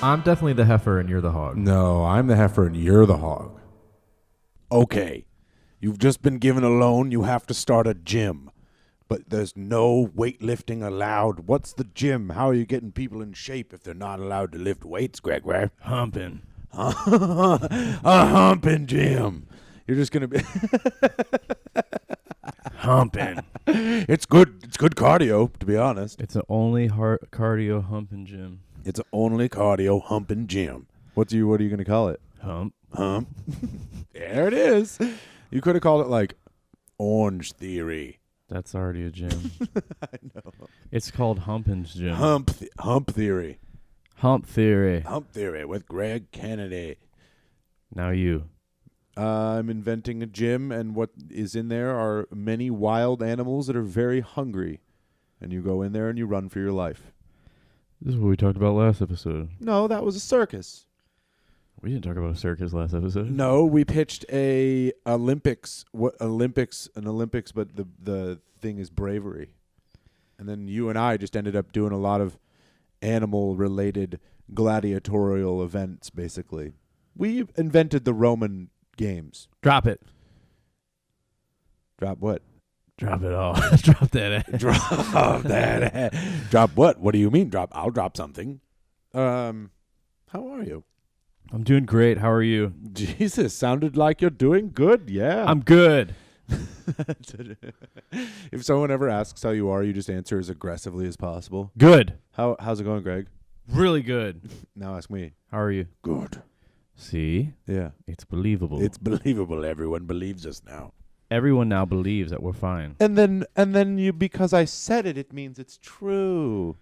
I'm definitely the heifer and you're the hog. No, I'm the heifer and you're the hog. Okay, you've just been given a loan. You have to start a gym. But there's no weightlifting allowed. What's the gym? How are you getting people in shape if they're not allowed to lift weights, Gregory? Humping. A humping gym. You're just going to be... Humping. It's good cardio, to be honest. It's the only cardio humping gym. It's only cardio humping gym. What are you going to call it? Hump. There it is. You could have called it like Orange Theory. That's already a gym. I know. It's called Humpin's Gym. Hump Theory. Hump Theory. Hump Theory with Greg Kennedy. Now you. I'm inventing a gym, and what is in there are many wild animals that are very hungry. And you go in there and you run for your life. This is what we talked about last episode. No, that was a circus. We didn't talk about a circus last episode. No, we pitched a Olympics, but the thing is bravery. And then you and I just ended up doing a lot of animal-related gladiatorial events, basically. We invented the Roman games. Drop it. Drop what? Drop it all. Drop that ass. Drop that ass. Drop what? What do you mean drop? I'll drop something. How are you? I'm doing great. How are you? Jesus, sounded like you're doing good. Yeah. I'm good. If someone ever asks how you are, you just answer as aggressively as possible. Good. How's it going, Greg? Really good. Now ask me. How are you? Good. See? Yeah. It's believable. It's believable. Everyone believes us now. Everyone now believes that we're fine. And then you, because I said it, it means it's true.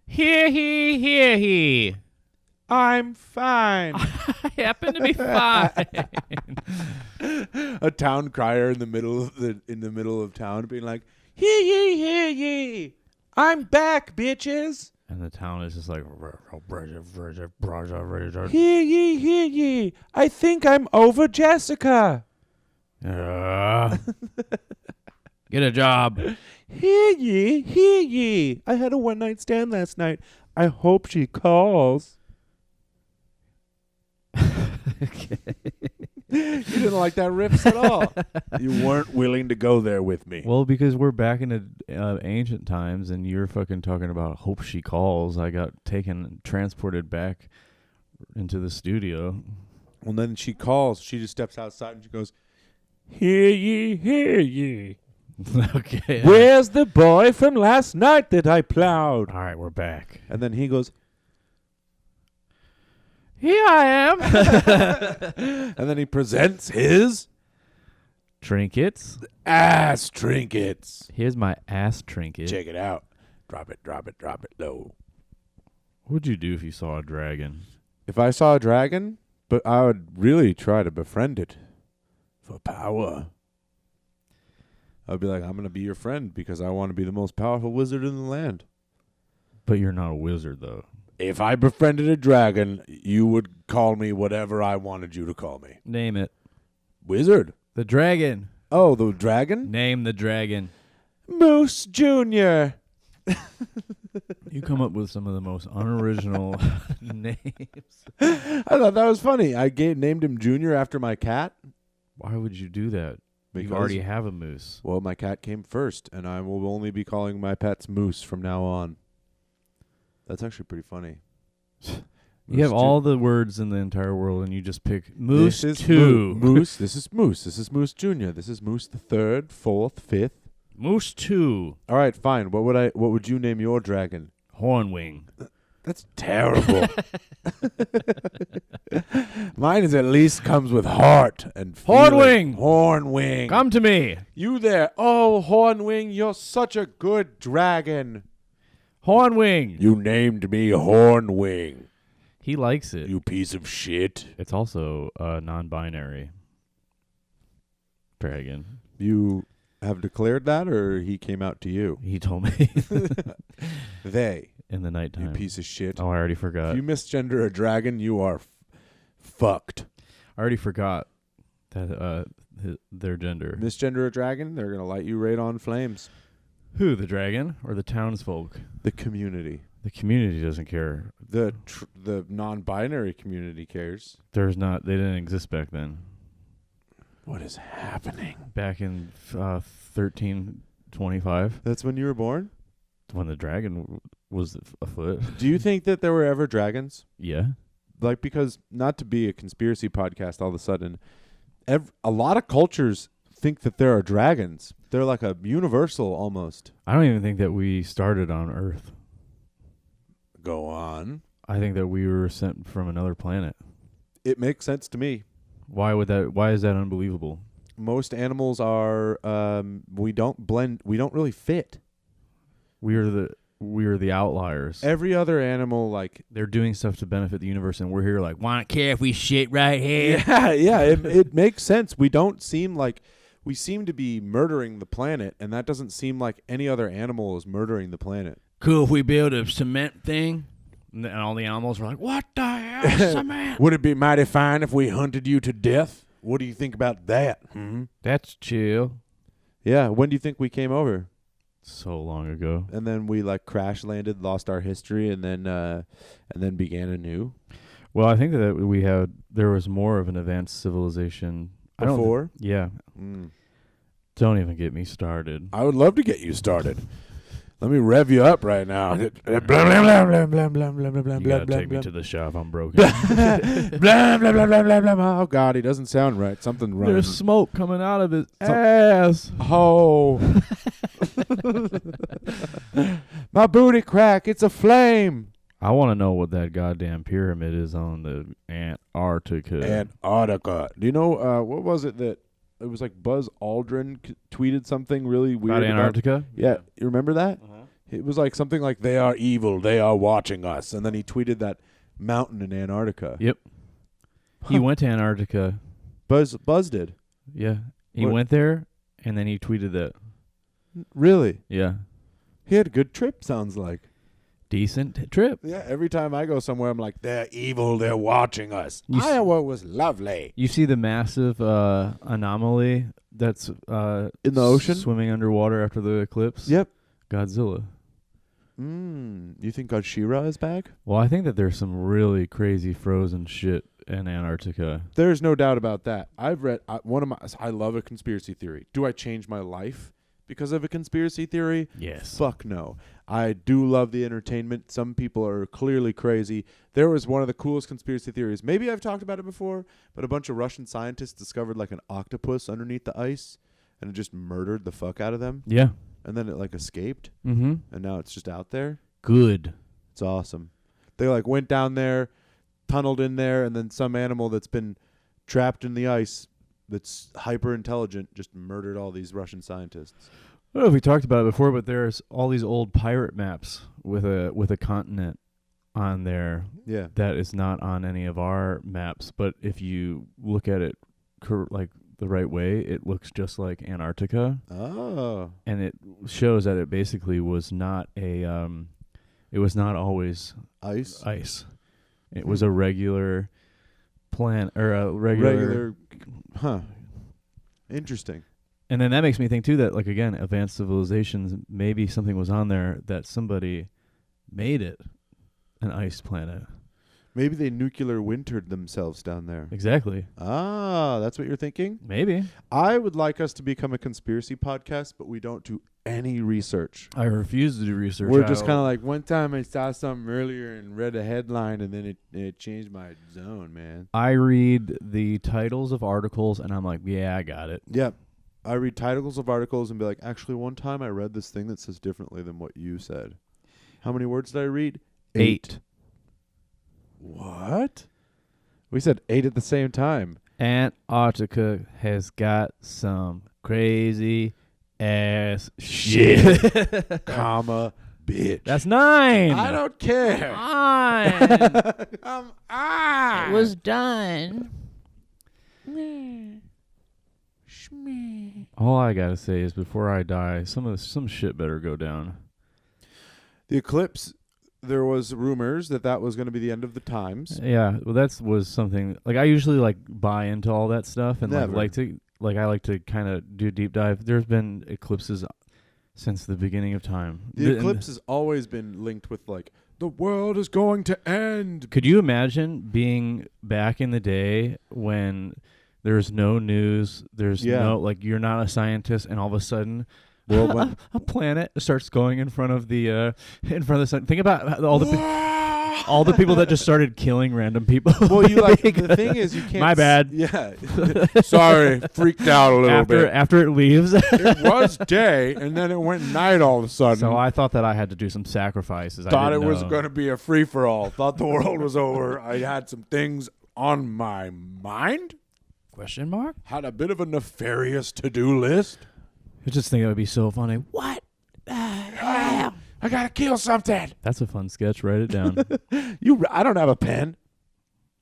Hear he, hear he. I'm fine. I happen to be fine. A town crier in the middle of town being like, hear ye, hear ye. I'm back, bitches. And the town is just like, hear ye, hear ye. I think I'm over Jessica. Get a job. Hear ye, hear ye. I had a one-night stand last night. I hope she calls. You didn't like that riff at all. You weren't willing to go there with me. Well, because we're back in the ancient times, and you're fucking talking about hope she calls. I got transported back into the studio. Well, then she calls. She just steps outside and she goes, hear ye, hear ye. Okay. Where's the boy from last night that I plowed? All right, we're back. And then he goes, here I am. and then he presents his trinkets. Ass trinkets. Here's my ass trinket. Check it out. Drop it low. What would you do if you saw a dragon? If I saw a dragon, but I would really try to befriend it for power. I'd be like, I'm going to be your friend because I want to be the most powerful wizard in the land. But you're not a wizard, though. If I befriended a dragon, you would call me whatever I wanted you to call me. Name it. Wizard. The dragon. Oh, the dragon? Name the dragon. Moose Jr. You come up with some of the most unoriginal names. I thought that was funny. I named him Junior after my cat. Why would you do that? Because, you already have a moose. Well, my cat came first, and I will only be calling my pets Moose from now on. That's actually pretty funny. You have all the words in the entire world, and you just pick Moose This is 2. Moose. This is Moose. This is Moose Jr. This is Moose the 3rd, 4th, 5th. Moose 2. All right, fine. What would you name your dragon? Hornwing. That's terrible. Mine is at least comes with heart and feeling. Hornwing. Hornwing. Come to me. You there. Oh, Hornwing, you're such a good dragon. Hornwing. You named me Hornwing. He likes it. You piece of shit. It's also non-binary. Dragon. You have declared that, or he came out to you? He told me. They. In the nighttime. You piece of shit. Oh, I already forgot. If you misgender a dragon, you are fucked. I already forgot that their gender. Misgender a dragon, they're going to light you right on flames. Who, the dragon or the townsfolk? The community. The community doesn't care. The non-binary community cares. They didn't exist back then. What is happening? Back in 1325, That's when you were born? when the dragon was afoot. Do you think that there were ever dragons? Yeah. Like, because not to be a conspiracy podcast all of a sudden, a lot of cultures think that there are dragons. They're like a universal almost. I don't even think that we started on Earth. Go on. I think that we were sent from another planet. It makes sense to me. Why is that unbelievable? Most animals are we don't blend, we don't really fit. We are the outliers. Every other animal, like, They're doing stuff to benefit the universe, and we're here like, want to care if we shit right here? yeah, it makes sense. We don't seem like, we seem to be murdering the planet, and that doesn't seem like any other animal is murdering the planet. Cool if we build a cement thing? And all the animals were like, what the hell is cement? Would it be mighty fine if we hunted you to death? What do you think about that? That's chill. Yeah, when do you think we came over? So long ago. And then we like crash landed, lost our history, and then began anew. Well, I think that there was more of an advanced civilization Before? Yeah. Don't even get me started. I would love to get you started. Let me rev you up right now. Blah, blah, blah, blah, blah, blah, blah, blah, You blah, gotta blah, take blah. me to the shop. I'm broken. Blah, blah, blah, blah, blah, blah. Oh, God, he doesn't sound right. Something wrong. There's smoke coming out of his ass. Oh. My booty crack. It's a flame. I want to know what that goddamn pyramid is on the Antarctica. Antarctica. Do you know, what was it that, it was like Buzz Aldrin tweeted something really weird about Antarctica? Yeah, you remember that? Uh-huh. It was like something like, they are evil, they are watching us. And then he tweeted that mountain in Antarctica. Yep. He went to Antarctica. Buzz did. Yeah. He What? went there, and then he tweeted that. Really? Yeah. He had a good trip, sounds like. Decent trip. Yeah, every time I go somewhere, I'm like, they're evil, they're watching us. You s- Iowa was lovely. You see the massive anomaly that's In the ocean? swimming underwater after the eclipse? Yep. Godzilla. You think Godzilla is back? Well, I think that there's some really crazy frozen shit in Antarctica. There's no doubt about that. I've read I love a conspiracy theory. Do I change my life because of a conspiracy theory? Yes. Fuck no. I do love the entertainment. Some people are clearly crazy. There was one of the coolest conspiracy theories. Maybe I've talked about it before, but a bunch of Russian scientists discovered like an octopus underneath the ice, and it just murdered the fuck out of them. Yeah. And then it like escaped, Mm-hmm. and now it's just out there. Good. It's awesome. They like went down there, tunneled in there, and then some animal that's been trapped in the ice that's hyper intelligent just murdered all these Russian scientists. I don't know if we talked about it before, but there's all these old pirate maps with a continent on there Yeah. that is not on any of our maps. But if you look at it like the right way, it looks just like Antarctica, Oh. and it shows that it basically was not it was not always Ice. ice. It was a regular planet or a regular. Huh. Interesting. And then that makes me think too that, like, again, advanced civilizations, maybe something was on there that somebody made it an ice planet. Maybe they nuclear wintered themselves down there. Exactly. Ah, that's what you're thinking? Maybe. I would like us to become a conspiracy podcast, but we don't do any research. I refuse to do research. We're just kind of like, one time I saw something earlier and read a headline, and then it changed my zone, man. I read the titles of articles and I'm like, yeah, I got it. Yep. I read titles of articles and be like, actually, one time I read this thing that says differently than what you said. How many words did I read? 8. What? We said 8 at the same time. Antarctica has got some crazy ass shit. Comma, bitch. That's 9. I don't care. 9. Come on. It was done. All I gotta say is, before I die, some shit better go down. The eclipse, there was rumors that was going to be the end of the times. Yeah, well, was something like I usually like buy into all that stuff and Never. I like to kind of do a deep dive. There's been eclipses since the beginning of time. The eclipse has always been linked with like the world is going to end. Could you imagine being back in the day when there's no news, there's no, like, you're not a scientist, and all of a sudden a planet starts going in front of the sun. Think about all the people that just started killing random people. Well, you like the thing is you can't. My bad. Yeah. Sorry, freaked out a little bit. After it leaves. It was day, and then it went night all of a sudden. So I thought that I had to do some sacrifices. Thought it was going to be a free for all. Thought the world was over. I had some things on my mind. Question mark? Had a bit of a nefarious to-do list. I just think it would be so funny. What? I gotta kill something. That's a fun sketch. Write it down. I don't have a pen.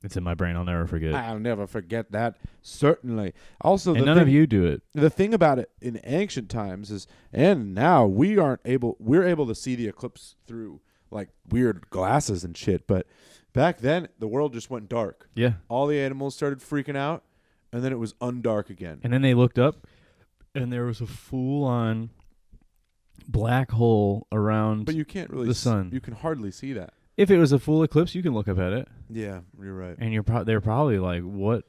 It's in my brain. I'll never forget. I'll never forget that. Certainly. Also, and none of you do it. The thing about it in ancient times is, and now we're able to see the eclipse through like weird glasses and shit. But back then, the world just went dark. Yeah. All the animals started freaking out, and then it was undark again. And then they looked up, and there was a full-on black hole around but you can't really the sun. You can hardly see that. If it was a full eclipse, you can look up at it. Yeah, you're right. And they're probably like, what?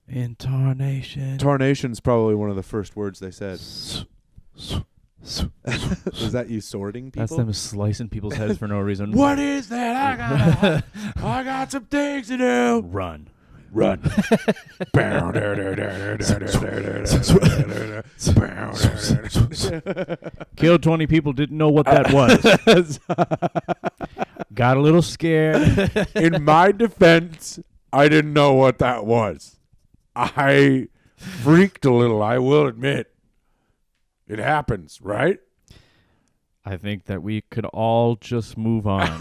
Intarnation. Tarnation's probably one of the first words they said. Is that you sorting people? That's them slicing people's heads for no reason. What is that? I got some things to do. Run. Killed 20 people, didn't know what that was. Got a little scared. In my defense, I didn't know what that was. I freaked a little, I will admit. It happens, right? I think that we could all just move on.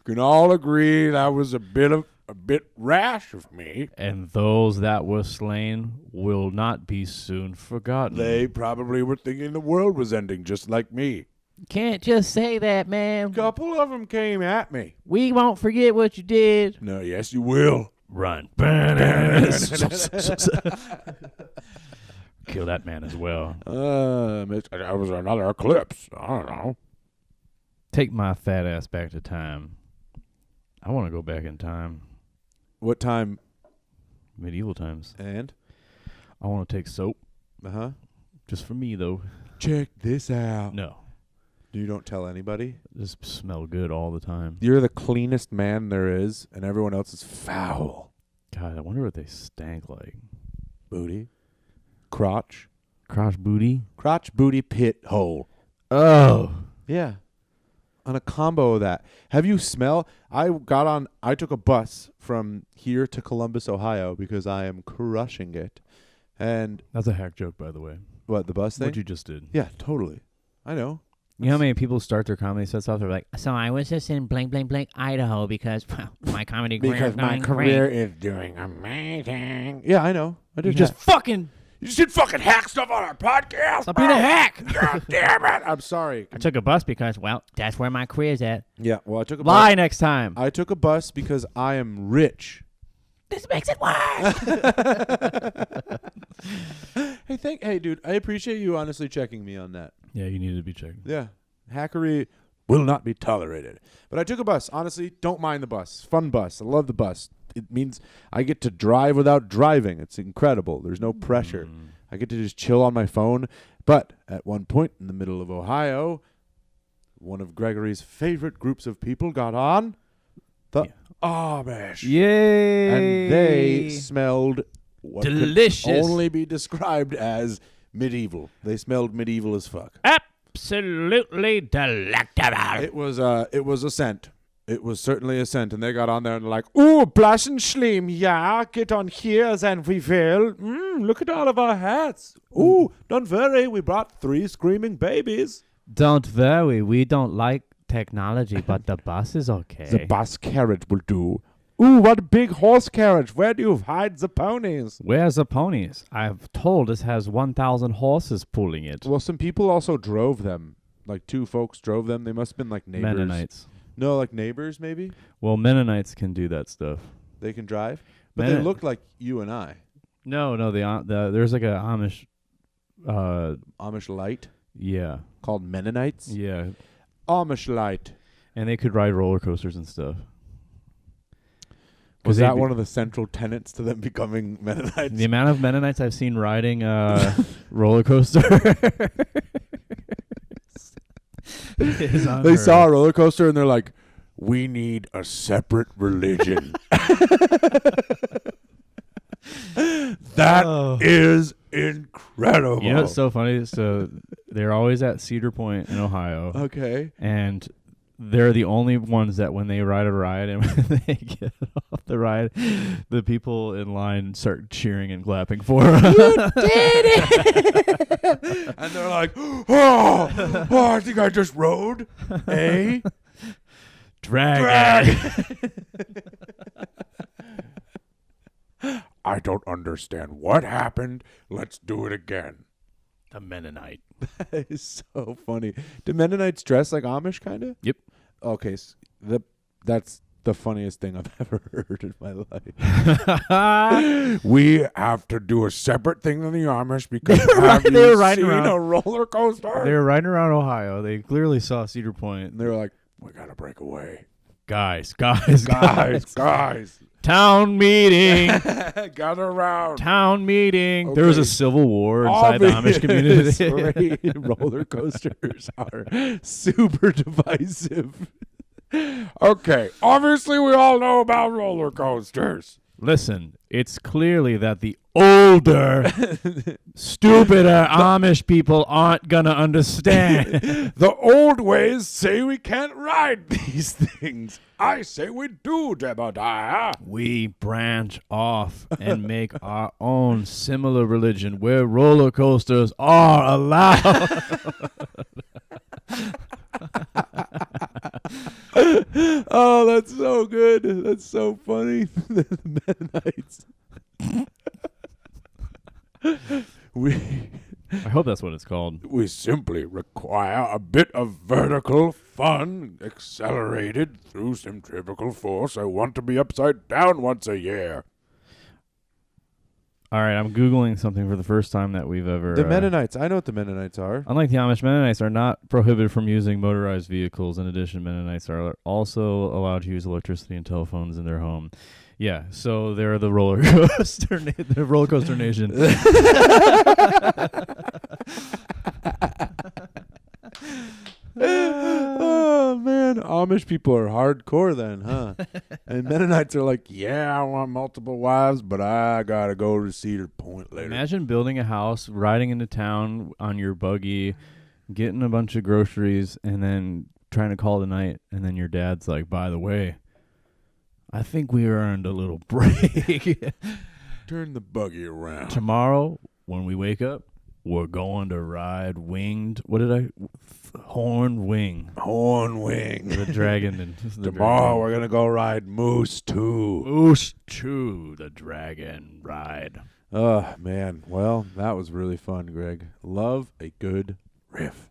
Can all agree that was a bit rash of me. And those that were slain will not be soon forgotten. They probably were thinking the world was ending, just like me. Can't just say that, man. A couple of them came at me. We won't forget what you did. No, yes, you will. Run. Kill that man as well. That was another eclipse. I don't know. Take my fat ass back to time. I want to go back in time. What time? Medieval times. And? I want to take soap. Uh-huh. Just for me, though. Check this out. No. You don't tell anybody? Just smell good all the time. You're the cleanest man there is, and everyone else is foul. God, I wonder what they stank like. Booty. Crotch. Crotch booty? Crotch, booty, pit, hole. Oh. Yeah. On a combo of that. Have you smell? I took a bus from here to Columbus, Ohio, because I am crushing it. And that's a hack joke, by the way. What, the bus thing? What you just did. Yeah, totally. I know. You know how many people start their comedy sets off? They're like, so I was just in blank, blank, blank, Idaho because my comedy career is going great. Is doing amazing. Yeah, I know. I did just fucking... You just did fucking hack stuff on our podcast. Stop being a hack. God damn it. I'm sorry. I took a bus because, well, that's where my career's at. Yeah, well, I took a bus. Lie next time. I took a bus because I am rich. This makes it worse. Hey, dude, I appreciate you honestly checking me on that. Yeah, you needed to be checking. Yeah. Hackery will not be tolerated. But I took a bus. Honestly, don't mind the bus. Fun bus. I love the bus. It means I get to drive without driving. It's incredible. There's no pressure. I get to just chill on my phone. But at one point in the middle of Ohio, one of Gregory's favorite groups of people got on the Amish. Yay! And they smelled what delicious. Could only be described as medieval. They smelled medieval as fuck. Absolutely delectable. It was a scent. It was certainly a scent, and they got on there and like, ooh, Blash and Schleem, yeah, get on here, and we will. Look at all of our hats. Ooh, don't worry, we brought 3 screaming babies. Don't worry, we don't like technology, but the bus is okay. The bus carriage will do. Ooh, what a big horse carriage. Where do you hide the ponies? Where's the ponies? I've told this has 1,000 horses pulling it. Well, some people also drove them. Like 2 folks drove them. They must have been like neighbors. Mennonites. No, like neighbors maybe? Well, Mennonites can do that stuff. They can drive? But they look like you and I. No, there's like a Amish Amish light Yeah. called Mennonites. Yeah. Amish light. And they could ride roller coasters and stuff. Was that one of the central tenets to them becoming Mennonites? The amount of Mennonites I've seen riding roller coaster. They saw a roller coaster and they're like, we need a separate religion. That is incredible. You know what's so funny? So they're always at Cedar Point in Ohio. Okay. And they're the only ones that when they ride a ride and when they get off the ride, the people in line start cheering and clapping for them. You did it! And they're like, oh, I think I just rode a dragon. I don't understand what happened. Let's do it again. The Mennonite. That is so funny. Do Mennonites dress like Amish, kind of? Yep. Okay, so that's the funniest thing I've ever heard in my life. We have to do a separate thing than the Amish because they were riding seen around a roller coaster? They were riding around Ohio. They clearly saw Cedar Point. And they were like, we got to break away. Guys. Town meeting. Gather around. Town meeting. Okay. There was a civil war inside the Amish community. Roller coasters are super divisive. Okay, obviously we all know about roller coasters. Listen, it's clearly that the older, stupider Amish people aren't going to understand. The old ways say we can't ride these things. I say we do, Jebediah. We branch off and make our own similar religion where roller coasters are allowed. Oh, that's so good. That's so funny. The Mennonites. I hope that's what it's called. We simply require a bit of vertical fun accelerated through centrifugal force. I want to be upside down once a year. All right, I'm Googling something for the first time that we've ever... The Mennonites. I know what the Mennonites are. Unlike the Amish, Mennonites are not prohibited from using motorized vehicles. In addition, Mennonites are also allowed to use electricity and telephones in their home. Yeah, so they're the roller coaster, the roller coaster nation. Oh, man. Amish people are hardcore then, huh? And Mennonites are like, yeah, I want multiple wives, but I got to go to Cedar Point later. Imagine building a house, riding into town on your buggy, getting a bunch of groceries, and then trying to call the night, and then your dad's like, by the way, I think we earned a little break. Turn the buggy around. Tomorrow, when we wake up, we're going to ride winged. What did I? Horn wing. Horn wing. The dragon. And Tomorrow we're going to go ride Moose 2. Moose 2, the dragon ride. Oh, man. Well, that was really fun, Greg. Love a good riff.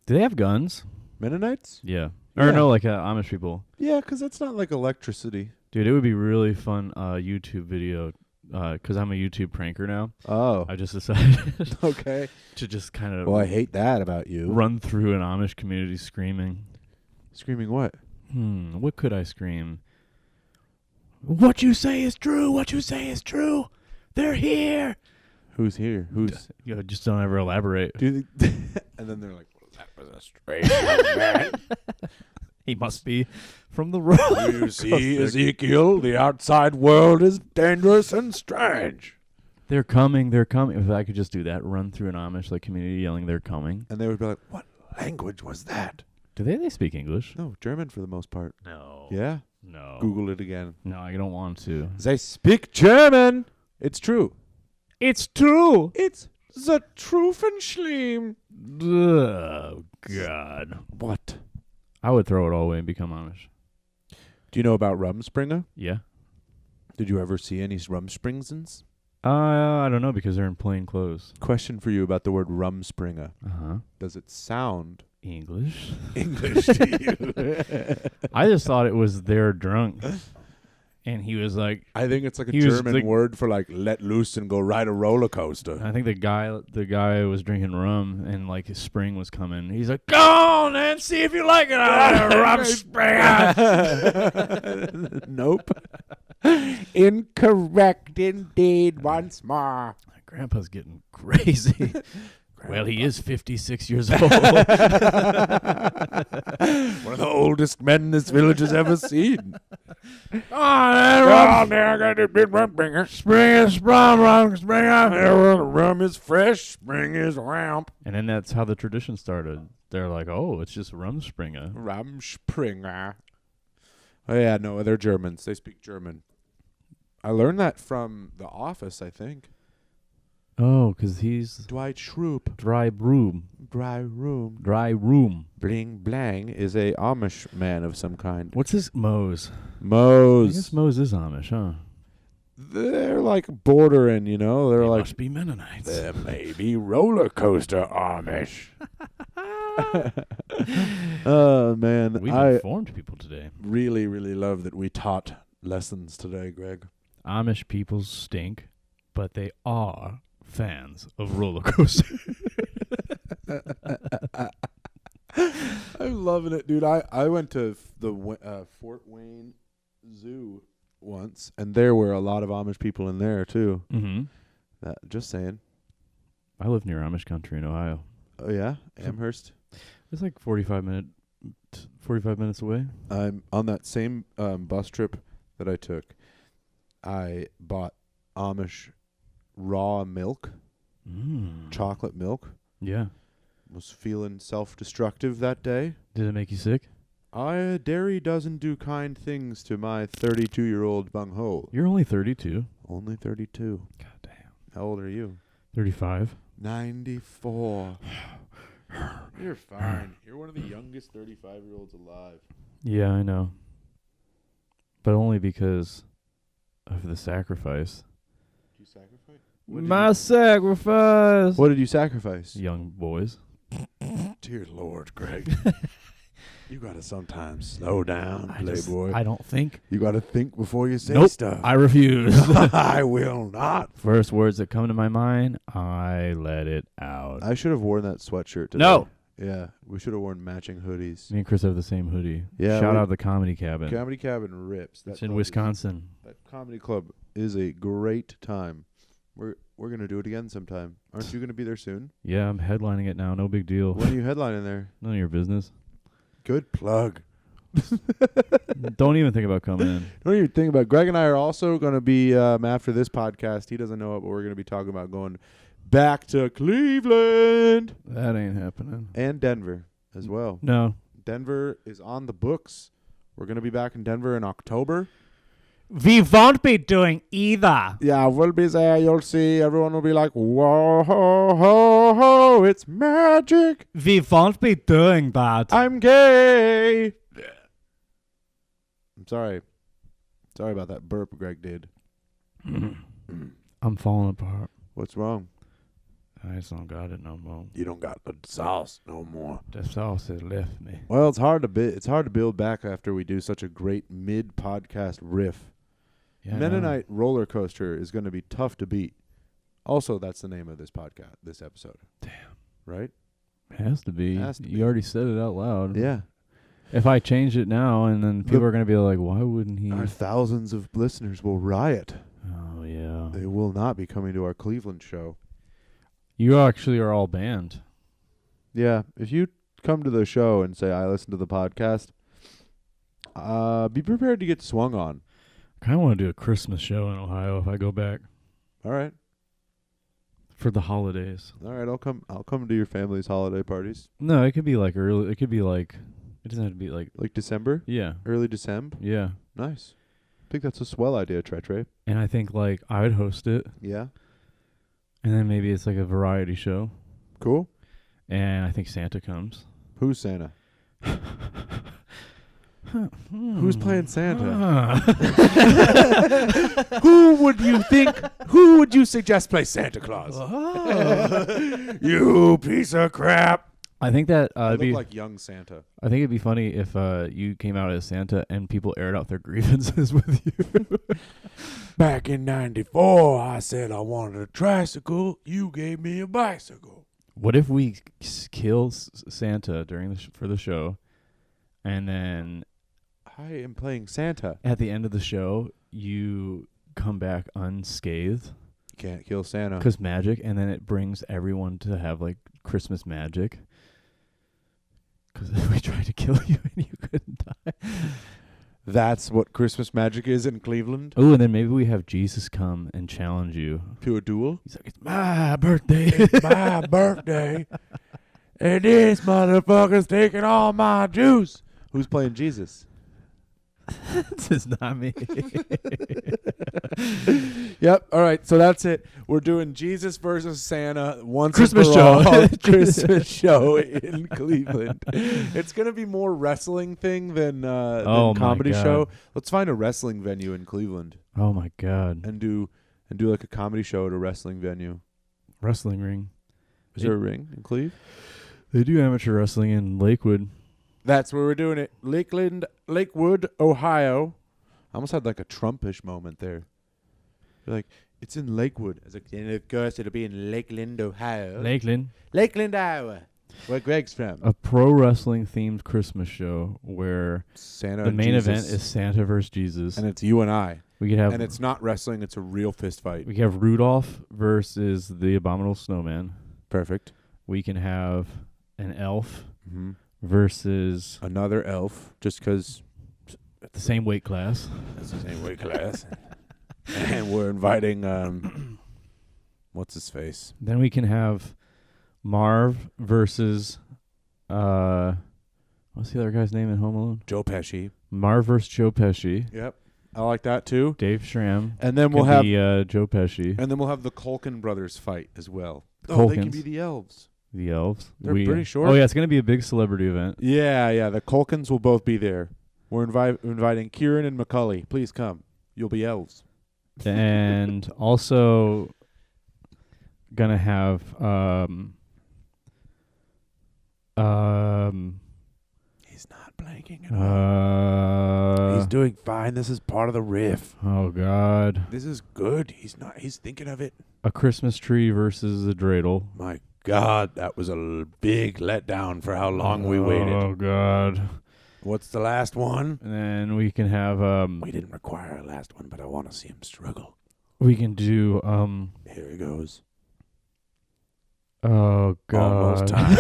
Do they have guns? Mennonites? Yeah. Or no, like Amish people. Yeah, because that's not like electricity. Dude, it would be really fun YouTube video. Because I'm a YouTube pranker now. Oh. I just decided okay. to just kind of Well, I hate that about you. Run through an Amish community screaming. Screaming what? What could I scream? What you say is true. What you say is true. They're here. Who's here? Who's? Just don't ever elaborate. And then they're like, well, that was a strange man. He must be from the road. You see, Ezekiel, the outside world is dangerous and strange. They're coming. They're coming. If I could just do that, run through an Amish community yelling, they're coming. And they would be like, what language was that? Do they speak English? No, German for the most part. No. Yeah? No. Google it again. No, I don't want to. They speak German. It's true. It's true. It's the Truffenschleim. Oh, God. What? I would throw it all away and become Amish. Do you know about Rumspringa? Yeah. Did you ever see any Rumspringsens? I don't know because they're in plain clothes. Question for you about the word Rumspringa. Uh-huh. Does it sound English to you? I just thought it was they're drunk. And he was like, I think it's like a German word for like let loose and go ride a roller coaster. I think the guy was drinking rum and like his spring was coming. He's like, go on and see if you like it out there, rum spring. Nope. Incorrect indeed once more. My grandpa's getting crazy. Well, he is 56 years old. One of the oldest men this village has ever seen. Oh, there I got a big rum bringer. Spring is rum, spring up. Rum is fresh, spring is ramp. And then that's how the tradition started. They're like, oh, it's just rum springer. Rum springer. Oh, yeah, no, they're Germans. They speak German. I learned that from The Office, I think. Oh, because he's Dwight Schrute. Dry room. Bling Blang is a Amish man of some kind. What's his Mose? Mose. I guess Mose is Amish, huh? They're like bordering, you know. They're like must be Mennonites. There may be roller coaster Amish. Oh man, We've informed people today. Really, really love that we taught lessons today, Greg. Amish people stink, but they are fans of roller coasters. I'm loving it, dude. I went to the Fort Wayne Zoo once, and there were a lot of Amish people in there too. Mm-hmm. Just saying. I live near Amish country in Ohio. Oh yeah, Amherst. It's like 45 minutes away. I'm on that same bus trip that I took. I bought Amish raw milk, chocolate milk. Yeah. Was feeling self-destructive that day. Did it make you sick? Dairy doesn't do kind things to my 32-year-old bunghole. You're only 32. Only 32. God damn. How old are you? 35. 94. You're fine. You're one of the youngest 35-year-olds alive. Yeah, I know. But only because of the sacrifice. Did you sacrifice? My sacrifice. What did you sacrifice? Young boys. Dear Lord, Greg. You gotta sometimes slow down, playboy. I don't think. You gotta think before you say stuff. I refuse. I will not. First words that come to my mind, I let it out. I should have worn that sweatshirt today. No. Yeah, we should have worn matching hoodies. Me and Chris have the same hoodie. Yeah. Shout out the Comedy Cabin. Comedy Cabin rips. It's in Wisconsin. That comedy club is a great time. We're gonna do it again sometime. Aren't you gonna be there soon? Yeah, I'm headlining it now. No big deal. When are you headlining there? None of your business. Good plug. Don't even think about coming in. Don't even think about it. Greg and I are also going to be, after this podcast, he doesn't know it, but we're going to be talking about going back to Cleveland. That ain't happening. And Denver as well. No. Denver is on the books. We're going to be back in Denver in October. We won't be doing either. Yeah, we'll be there. You'll see. Everyone will be like, whoa, ho, ho, ho, it's magic. We won't be doing that. I'm gay. I'm sorry. Sorry about that burp Greg did. I'm falling apart. What's wrong? I just don't got it no more. You don't got the sauce no more. The sauce has left me. Well, it's hard to build back after we do such a great mid-podcast riff. Yeah, Mennonite roller coaster is going to be tough to beat. Also, that's the name of this podcast, this episode. Damn. Right? It has to be. You already said it out loud. Yeah. If I change it now, and then people are going to be like, why wouldn't he? Our thousands of listeners will riot. Oh, yeah. They will not be coming to our Cleveland show. You actually are all banned. Yeah. If you come to the show and say, I listen to the podcast, be prepared to get swung on. I kind of want to do a Christmas show in Ohio if I go back. All right. For the holidays. All right, I'll come to your family's holiday parties. No, it could be like early. It could be like, it doesn't have to be like December? Yeah. Early December? Yeah. Nice. I think that's a swell idea, Tretre. And I think like I would host it. Yeah. And then maybe it's like a variety show. Cool. And I think Santa comes. Who's Santa? Who's playing Santa? Who would you suggest play Santa Claus? You piece of crap. I think that I look like young Santa. I think it'd be funny if you came out as Santa and people aired out their grievances with you. Back in '94, I said I wanted a tricycle. You gave me a bicycle. What if we kill Santa during for the show, and then I am playing Santa. At the end of the show, you come back unscathed. You can't kill Santa. Because magic, and then it brings everyone to have, like, Christmas magic. Because we tried to kill you and you couldn't die. That's what Christmas magic is in Cleveland? Oh, and then maybe we have Jesus come and challenge you. To a duel? He's like, it's my birthday. It's my birthday. And this motherfucker's taking all my juice. Who's playing Jesus? This is not me. Yep. All right. So that's it. We're doing Jesus versus Santa once Christmas for show. all. Christmas show in Cleveland. It's gonna be more wrestling thing than comedy show. Let's find a wrestling venue in Cleveland. Oh my God. And do like a comedy show at a wrestling venue. Wrestling ring. Is there a ring in Cleveland? They do amateur wrestling in Lakewood. That's where we're doing it. Lakewood, Ohio. I almost had like a Trumpish moment there. You're like, it's in Lakewood. I was like, and of course it'll be in Lakeland, Ohio. Lakeland, Iowa. Where Greg's from. A pro wrestling themed Christmas show where Santa the and main Jesus. event is Santa versus Jesus. And it's you and I. We could have, and it's not wrestling, it's a real fist fight. We can have Rudolph versus the Abominable Snowman. Perfect. We can have an elf versus another elf, just because the same weight class. It's the same weight class. And we're inviting what's his face? Then we can have Marv versus what's the other guy's name in Home Alone? Joe Pesci. Marv versus Joe Pesci. Yep. I like that too. Dave Schramm. And then we'll have Joe Pesci. And then we'll have the Culkin brothers fight as well. Culkins. They can be the elves. The elves. They're pretty short. Oh yeah, it's gonna be a big celebrity event. Yeah. The Culkins will both be there. We're inviting Kieran and Macaulay. Please come. You'll be elves. And also gonna have he's not blanking at all. He's doing fine. This is part of the riff. Oh God. This is good. He's thinking of it. A Christmas tree versus a dreidel. My God, that was a big letdown for how long we waited. Oh God. What's the last one? And then we can have we didn't require a last one, but I want to see him struggle. We can do here he goes. Oh God. Almost time.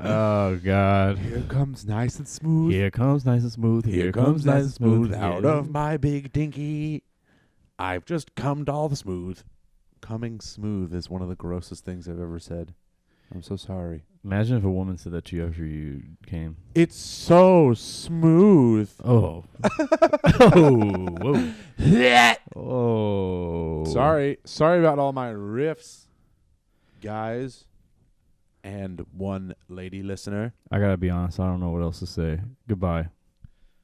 Oh God. Here comes nice and smooth. Here comes nice and smooth. Here comes nice and smooth. Out of my big dinky. I've just cummed all the smooth. Coming smooth is one of the grossest things I've ever said. I'm so sorry. Imagine if a woman said that to you after you came. It's so smooth. Oh. Oh. Whoa. Oh. Sorry about all my riffs, guys, and one lady listener. I gotta be honest. I don't know what else to say. Goodbye.